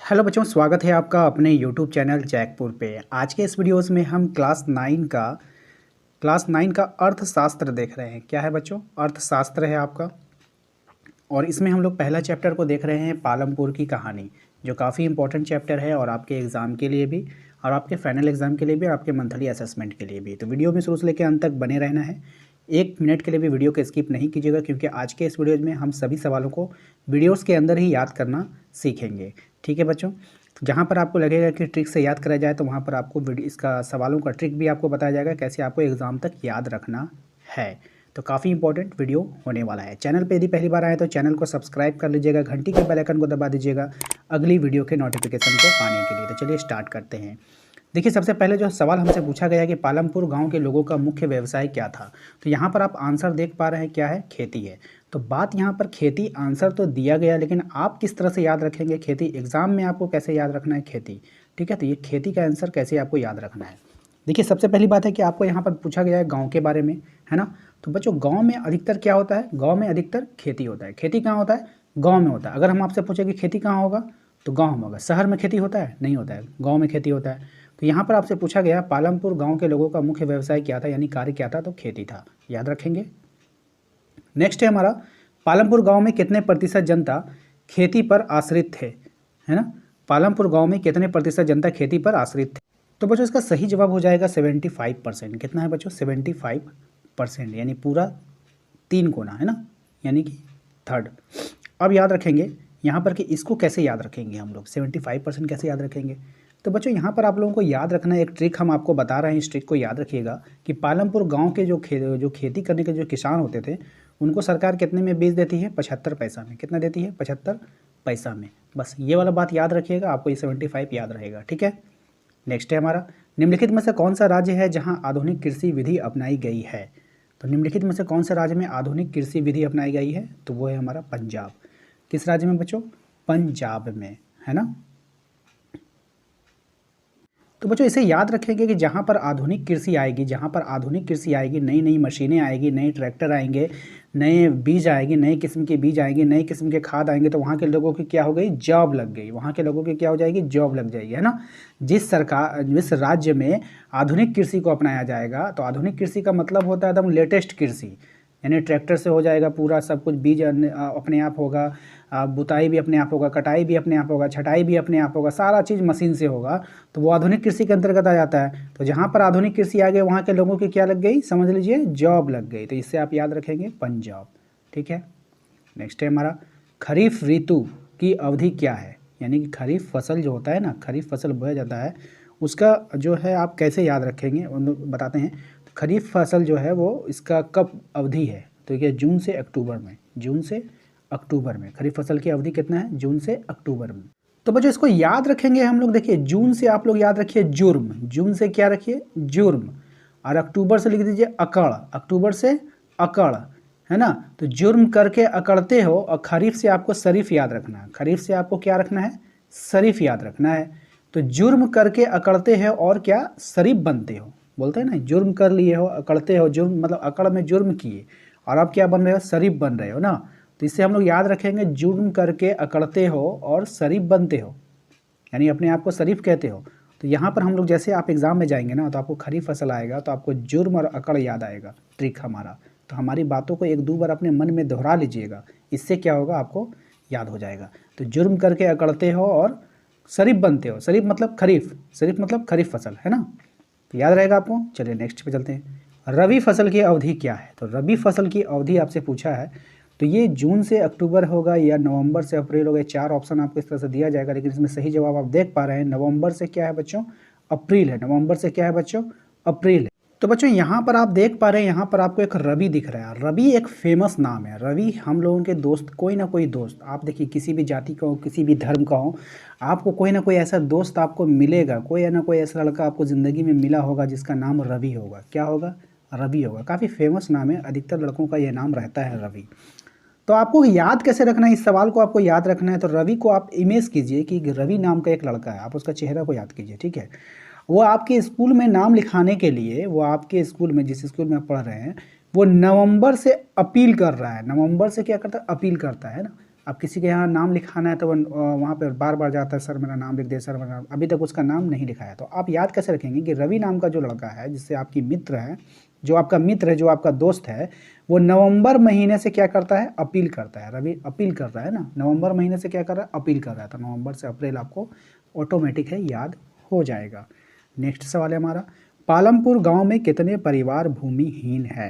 Hello बच्चों, स्वागत है आपका अपने यूट्यूब चैनल जैकपुर पे। आज के इस वीडियोस में हम क्लास 9 का अर्थशास्त्र देख रहे हैं। क्या है बच्चों? अर्थशास्त्र है आपका। और इसमें हम लोग पहला चैप्टर को देख रहे हैं, पालमपुर की कहानी, जो काफ़ी इंपॉर्टेंट चैप्टर है और आपके एग्ज़ाम के लिए भी और आपके फाइनल एग्ज़ाम के लिए भी और आपके मंथली असेसमेंट के लिए भी। तो वीडियो में शुरू से लेकर अंत तक बने रहना है। 1 मिनट के लिए भी वीडियो को स्किप नहीं कीजिएगा, क्योंकि आज के इस वीडियो में हम सभी सवालों को वीडियोस के अंदर ही याद करना सीखेंगे। ठीक है बच्चों? तो जहाँ पर आपको लगेगा कि ट्रिक से याद करा जाए, तो वहाँ पर आपको इसका सवालों का ट्रिक भी आपको बताया जाएगा, कैसे आपको एग्ज़ाम तक याद रखना है। तो काफ़ी इंपॉर्टेंट वीडियो होने वाला है। चैनल पे यदि पहली बार आए तो चैनल को सब्सक्राइब कर लीजिएगा, घंटी के बेल आइकन को दबा दीजिएगा अगली वीडियो के नोटिफिकेशन को पाने के लिए। तो चलिए स्टार्ट करते हैं। देखिए, सबसे पहले जो सवाल हमसे पूछा गया कि पालमपुर गांव के लोगों का मुख्य व्यवसाय क्या था, तो यहाँ पर आप आंसर देख पा रहे हैं, क्या है? खेती है। तो बात यहाँ पर खेती, आंसर तो दिया गया, लेकिन आप किस तरह से याद रखेंगे खेती? एग्जाम में आपको कैसे याद रखना है खेती? ठीक है, तो ये खेती का आंसर कैसे आपको याद रखना है। देखिए, सबसे पहली बात है कि आपको यहाँ पर पूछा गया है गाँव के बारे में, है ना। तो बच्चों, गाँव में अधिकतर क्या होता है? गाँव में अधिकतर खेती होता है। खेती कहाँ होता है? गाँव में होता है। अगर हम आपसे पूछे कि खेती कहाँ होगा, तो गाँव में होगा। शहर में खेती होता है? नहीं होता है, गाँव में खेती होता है। तो यहाँ पर आपसे पूछा गया पालमपुर गांव के लोगों का मुख्य व्यवसाय क्या था, यानी कार्य क्या था, तो खेती था। याद रखेंगे। नेक्स्ट है हमारा, पालमपुर गांव में कितने प्रतिशत जनता खेती पर आश्रित थे, है ना। पालमपुर गांव में कितने प्रतिशत जनता खेती पर आश्रित थे? तो बच्चों, इसका सही जवाब हो जाएगा 75%। कितना है बच्चों? 75%, यानी पूरा 3 कोना, है ना, यानी कि थर्ड। अब याद रखेंगे यहाँ पर कि इसको कैसे याद रखेंगे हम लोग, 75% कैसे याद रखेंगे। तो बच्चों, यहाँ पर आप लोगों को याद रखना है, एक ट्रिक हम आपको बता रहे हैं, इस ट्रिक को याद रखिएगा कि पालमपुर गांव के जो खेती करने के जो किसान होते थे, उनको सरकार कितने में बेच देती है? 75 पैसा में। कितना देती है? 75 पैसा में। बस ये वाला बात याद रखिएगा, आपको ये 75 याद रहेगा। ठीक है। नेक्स्ट है हमारा, निम्नलिखित में से कौन सा राज्य है जहाँ आधुनिक कृषि विधि अपनाई गई है? तो निम्नलिखित में से कौन सा राज्य में आधुनिक कृषि विधि अपनाई गई है? तो वो है हमारा पंजाब। किस राज्य में बच्चों? पंजाब में, है ना। तो बच्चों, इसे याद रखेंगे कि जहाँ पर आधुनिक कृषि आएगी, जहाँ पर आधुनिक कृषि आएगी, नई नई मशीनें आएगी, नए ट्रैक्टर आएंगे, नए बीज आएंगे, नए किस्म के बीज आएंगे, नए किस्म के खाद आएंगे, तो वहाँ के लोगों की क्या हो गई? जॉब लग गई। वहाँ के लोगों की क्या हो जाएगी? जॉब लग जाएगी, है ना। जिस राज्य में आधुनिक कृषि को अपनाया जाएगा, तो आधुनिक कृषि का मतलब होता है एकदम लेटेस्ट कृषि, यानी ट्रैक्टर से हो जाएगा पूरा सब कुछ, बीज अपने आप होगा, बुताई भी अपने आप होगा, कटाई भी अपने आप होगा, छटाई भी अपने आप होगा, सारा चीज़ मशीन से होगा, तो वो आधुनिक कृषि के अंतर्गत आ जाता है। तो जहाँ पर आधुनिक कृषि आ गई, वहाँ के लोगों की क्या लग गई? समझ लीजिए, जॉब लग गई। तो इससे आप याद रखेंगे पंजाब। ठीक है। नेक्स्ट है हमारा, खरीफ ऋतु की अवधि क्या है? यानी कि खरीफ फसल जो होता है ना, खरीफ फसल बोया जाता है, उसका जो है आप कैसे याद रखेंगे बताते हैं। तो खरीफ फसल जो है वो इसका कब अवधि है? तो ये जून से अक्टूबर में, जून से अक्टूबर में खरीफ फसल की अवधि कितना है? जून से अक्टूबर में। तो बच्चों, इसको याद रखेंगे हम लोग। देखिए, जून से आप लोग याद रखिए जुर्म, जून से क्या रखिए? जुर्म। और अक्टूबर से लिख दीजिए अकड़, अक्टूबर से अकड़, है ना। तो जुर्म करके अकड़ते हो, और खरीफ से आपको शरीफ याद रखना है। खरीफ से आपको क्या रखना है? शरीफ याद रखना है। तो जुर्म करके अकड़ते हो और क्या? शरीफ बनते हो। बोलते हैं ना, जुर्म कर लिए हो, अकड़ते हो, जुर्म मतलब अकड़ में जुर्म किए, और अब क्या बन रहे हो? शरीफ बन रहे हो ना। तो इससे हम लोग याद रखेंगे, जुर्म करके अकड़ते हो और शरीफ बनते हो, यानी अपने आप को शरीफ कहते हो। तो यहाँ पर हम लोग, जैसे आप एग्जाम में जाएंगे ना, तो आपको खरीफ फसल आएगा तो आपको जुर्म और अकड़ याद आएगा, ट्रिक हमारा। तो हमारी बातों को 1-2 बार अपने मन में दोहरा लीजिएगा, इससे क्या होगा? आपको याद हो जाएगा। तो जुर्म करके अकड़ते हो और शरीफ बनते हो। शरीफ मतलब खरीफ, शरीफ मतलब खरीफ फसल, है ना। तो याद रहेगा आपको। चलिए नेक्स्ट पे चलते हैं। रबी फसल की अवधि क्या है? तो रबी फसल की अवधि आपसे पूछा है, तो ये जून से अक्टूबर होगा या नवंबर से अप्रैल होगा। 4 ऑप्शन आपको इस तरह से दिया जाएगा, लेकिन इसमें सही जवाब आप देख पा रहे हैं, नवंबर से क्या है बच्चों? अप्रैल है। नवंबर से क्या है बच्चों? अप्रैल है। तो बच्चों, यहाँ पर आप देख पा रहे हैं, यहाँ पर आपको एक रवि दिख रहा है। रवि एक फेमस नाम है। रवि हम लोगों के दोस्त, कोई ना कोई दोस्त, आप देखिए किसी भी जाति का हो, किसी भी धर्म का हो, आपको कोई ना कोई ऐसा दोस्त आपको मिलेगा, कोई ना कोई ऐसा लड़का आपको ज़िंदगी में मिला होगा जिसका नाम रवि होगा। क्या होगा? रवि होगा। काफ़ी फेमस नाम है, अधिकतर लड़कों का ये नाम रहता है, रवि। तो आपको याद कैसे रखना है? इस सवाल को आपको याद रखना है, तो रवि को आप इमेज कीजिए कि रवि नाम का एक लड़का है, आप उसका चेहरा को याद कीजिए। ठीक है। वो आपके स्कूल में नाम लिखाने के लिए, वो आपके स्कूल में, जिस स्कूल में आप पढ़ रहे हैं, वो नवंबर से अपील कर रहा है। नवंबर से क्या करता है? अपील करता है ना। अब किसी के यहाँ नाम लिखाना है तो वहाँ पर बार बार जाता है, सर मेरा नाम लिख दे, सर मेरा नाम, अभी तक उसका नाम नहीं लिखाया। तो आप याद कैसे रखेंगे कि रवि नाम का जो लड़का है, जिससे आपकी मित्र है, जो आपका मित्र है, जो आपका दोस्त है, वो नवंबर महीने से क्या करता है, अपील करता है। रवि अपील कर रहा है ना, नवंबर महीने से क्या कर रहा है, अपील कर रहा है। तो नवंबर से अप्रैल आपको ऑटोमेटिक है याद हो जाएगा। नेक्स्ट सवाल है हमारा, पालमपुर गांव में कितने परिवार भूमिहीन है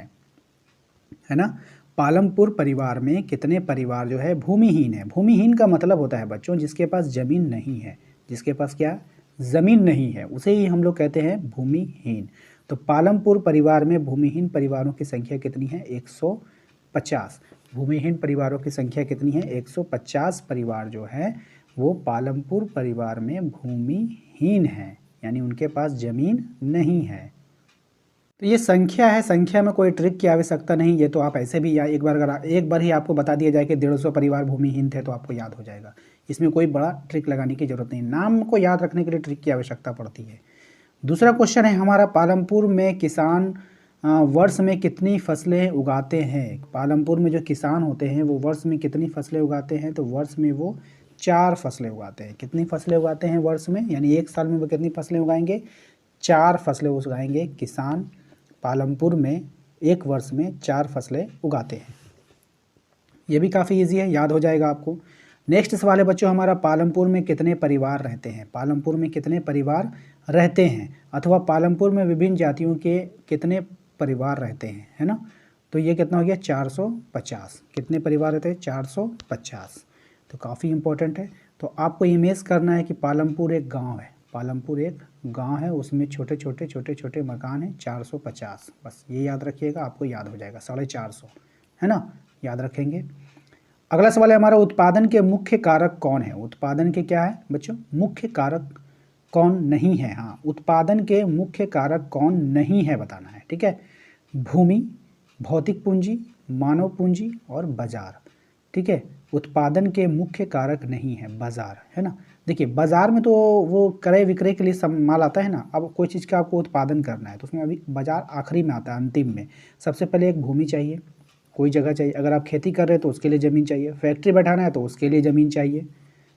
ना। पालमपुर परिवार में कितने परिवार जो है भूमिहीन है। भूमिहीन का मतलब होता है बच्चों जिसके पास ज़मीन नहीं है, जिसके पास क्या ज़मीन नहीं है, उसे ही हम लोग कहते हैं भूमिहीन। तो पालमपुर परिवार में भूमिहीन परिवारों की संख्या कितनी है, 150। भूमिहीन परिवारों की संख्या कितनी है, 150 परिवार जो है वो पालमपुर परिवार में भूमिहीन है, यानी उनके पास ज़मीन नहीं है। तो ये संख्या है, संख्या में कोई ट्रिक की आवश्यकता नहीं, ये तो आप ऐसे भी या एक बार ही आपको बता दिया जाए कि 150 परिवार भूमिहीन थे तो आपको याद हो जाएगा। इसमें कोई बड़ा ट्रिक लगाने की जरूरत नहीं, नाम को याद रखने के लिए ट्रिक की आवश्यकता पड़ती है। दूसरा क्वेश्चन है हमारा, पालमपुर में किसान वर्ष में कितनी फसलें उगाते हैं। पालमपुर में जो किसान होते हैं वो वर्ष में कितनी फसलें उगाते हैं, तो वर्ष में वो 4 फसलें उगाते हैं। कितनी फसलें उगाते हैं वर्ष में, यानी एक साल में वो कितनी फसलें उगाएंगे, 4 फसलें उगाएंगे। किसान पालमपुर में एक वर्ष में 4 फसलें उगाते हैं। ये भी काफ़ी इजी है, याद हो जाएगा आपको। नेक्स्ट सवाल है बच्चों हमारा, पालमपुर में कितने परिवार रहते हैं। पालमपुर में कितने परिवार रहते हैं, अथवा पालमपुर में विभिन्न जातियों के कितने परिवार रहते हैं, है ना। तो ये कितना हो गया, 450। कितने परिवार रहते हैं, 450। तो काफ़ी इंपॉर्टेंट है। तो आपको इमेज करना है कि पालमपुर एक गांव है, पालमपुर एक गांव है, उसमें छोटे छोटे मकान हैं, 450। बस ये याद रखिएगा, आपको याद हो जाएगा, 450, है ना, याद रखेंगे। अगला सवाल है हमारा, उत्पादन के मुख्य कारक कौन है। उत्पादन के क्या है बच्चों, मुख्य कारक कौन नहीं है। हाँ, उत्पादन के मुख्य कारक कौन नहीं है बताना है, ठीक है। भूमि, भौतिक पूंजी, मानव पूंजी और बाजार, ठीक है। उत्पादन के मुख्य कारक नहीं है बाजार, है ना। देखिए बाजार में तो वो क्रय विक्रय के लिए सब माल आता है ना। अब कोई चीज़ का आपको उत्पादन करना है तो उसमें अभी बाजार आखिरी में आता है, अंतिम में। सबसे पहले एक भूमि चाहिए, कोई जगह चाहिए। अगर आप खेती कर रहे हैं तो उसके लिए ज़मीन चाहिए, फैक्ट्री बैठाना है तो उसके लिए ज़मीन चाहिए,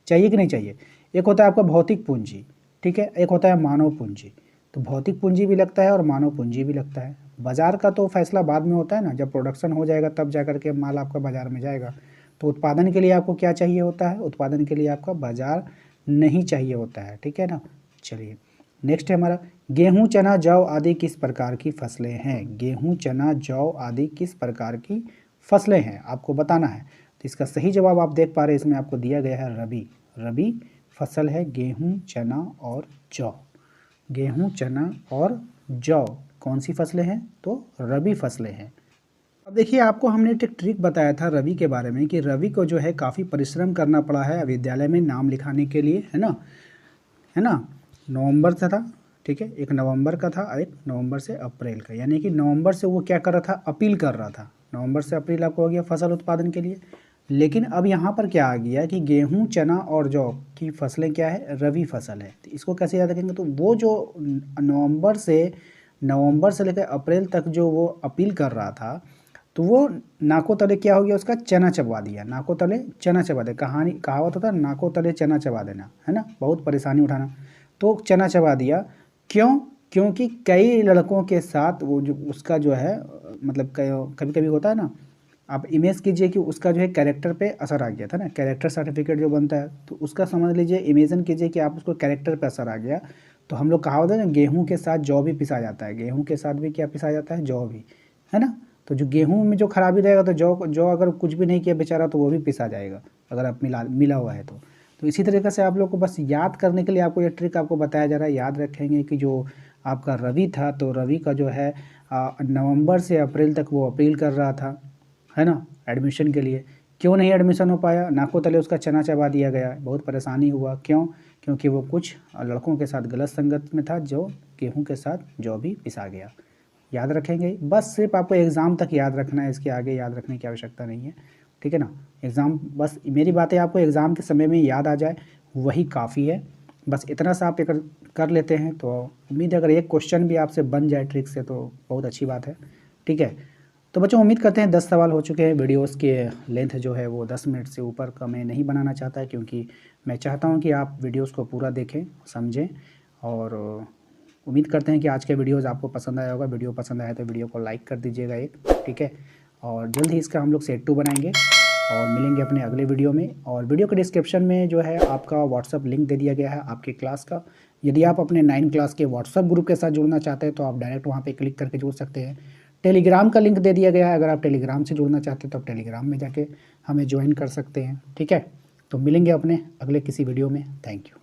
चाहिए कि नहीं चाहिए। एक होता है आपका भौतिक पूंजी, ठीक है, एक होता है मानव पूंजी। तो भौतिक पूंजी भी लगता है और मानव पूंजी भी लगता है। बाजार का तो फैसला बाद में होता है ना, जब प्रोडक्शन हो जाएगा तब जा करके माल आपका बाज़ार में जाएगा। तो उत्पादन के लिए आपको क्या चाहिए होता है, उत्पादन के लिए आपका बाजार नहीं चाहिए होता है, ठीक है ना। चलिए नेक्स्ट है हमारा, गेहूं चना जौ आदि किस प्रकार की फसलें हैं। गेहूं चना जौ आदि किस प्रकार की फसलें हैं आपको बताना है। तो इसका सही जवाब आप देख पा रहे हैं, इसमें आपको दिया गया है रबी। रबी फसल है गेहूं चना और जौ। गेहूं चना और जौ कौन सी फसलें हैं, तो रबी फसलें हैं। अब देखिए आपको हमने एक ट्रिक बताया था रवि के बारे में कि रवि को जो है काफ़ी परिश्रम करना पड़ा है विद्यालय में नाम लिखाने के लिए, है ना, है ना। नवंबर से था, ठीक है, एक नवंबर का था, एक नवंबर से अप्रैल का, यानी कि नवंबर से वो क्या कर रहा था, अपील कर रहा था। नवंबर से अप्रैल आपको हो गया फसल उत्पादन के लिए। लेकिन अब यहाँ पर क्या आ गया कि गेहूँ चना और जौ की फसलें क्या है, रवि फसल है। तो इसको कैसे याद रखेंगे, तो वो जो नवंबर से लेकर अप्रैल तक जो वो अपील कर रहा था, तो वो नाको तले क्या हो गया, उसका चना चबा दिया। नाको तले चना चबा दे, कहावत होता है नाको तले चना चबा देना, है ना, बहुत परेशानी उठाना। तो चना चबा दिया, क्यों, क्योंकि कई लड़कों के साथ वो जो उसका जो है मतलब कभी कभी होता है ना, आप इमेज कीजिए कि उसका जो है कैरेक्टर पे असर आ गया था ना, कैरेक्टर सर्टिफिकेट जो बनता है, तो उसका समझ लीजिए, इमेजिन कीजिए कि आप उसको कैरेक्टर पे असर आ गया। तो हम लोग कहावत है ना, गेहूँ के साथ जौ भी पिसा जाता है, गेहूँ के साथ भी क्या पिसा जाता है, जौ भी, है ना। तो जो गेहूं में जो खराबी रहेगा तो जौ अगर कुछ भी नहीं किया बेचारा तो वो भी पिसा जाएगा, अगर आप मिला हुआ है तो इसी तरीके से आप लोग को बस याद करने के लिए आपको ये ट्रिक आपको बताया जा रहा है। याद रखेंगे कि जो आपका रवि था, तो रवि का जो है नवंबर से अप्रैल तक वो अपील कर रहा था, है ना, एडमिशन के लिए। क्यों नहीं एडमिशन हो पाया, नाको तले उसका चना चबा दिया गया, बहुत परेशानी हुआ। क्यों, क्योंकि वो कुछ लड़कों के साथ गलत संगत में था, जो गेहूँ के साथ जौ भी पिसा गया। याद रखेंगे, बस सिर्फ आपको एग्ज़ाम तक याद रखना है, इसके आगे याद रखने की आवश्यकता नहीं है, ठीक है ना। एग्ज़ाम, बस मेरी बातें आपको एग्ज़ाम के समय में याद आ जाए वही काफ़ी है। बस इतना सा आप कर लेते हैं तो उम्मीद है अगर एक क्वेश्चन भी आपसे बन जाए ट्रिक से तो बहुत अच्छी बात है, ठीक है। तो बच्चों उम्मीद करते हैं 10 सवाल हो चुके हैं। वीडियोस के लेंथ जो है वो 10 मिनट से ऊपर का मैं नहीं बनाना चाहता, क्योंकि मैं चाहता हूं कि आप वीडियोस को पूरा देखें, समझें। और उम्मीद करते हैं कि आज के वीडियोस आपको पसंद आया होगा। वीडियो पसंद आया तो वीडियो को लाइक कर दीजिएगा एक, ठीक है। और जल्द ही इसका हम लोग सेट 2 बनाएंगे और मिलेंगे अपने अगले वीडियो में। और वीडियो के डिस्क्रिप्शन में जो है आपका व्हाट्सअप लिंक दे दिया गया है आपकी क्लास का। यदि आप अपने 9 क्लास के व्हाट्सअप ग्रुप के साथ जुड़ना चाहते हैं तो आप डायरेक्ट वहाँ पे क्लिक करके जुड़ सकते हैं। टेलीग्राम का लिंक दे दिया गया है, अगर आप टेलीग्राम से जुड़ना चाहते हैं तो आप टेलीग्राम में जाके हमें ज्वाइन कर सकते हैं, ठीक है। तो मिलेंगे अपने अगले किसी वीडियो में। Thank you.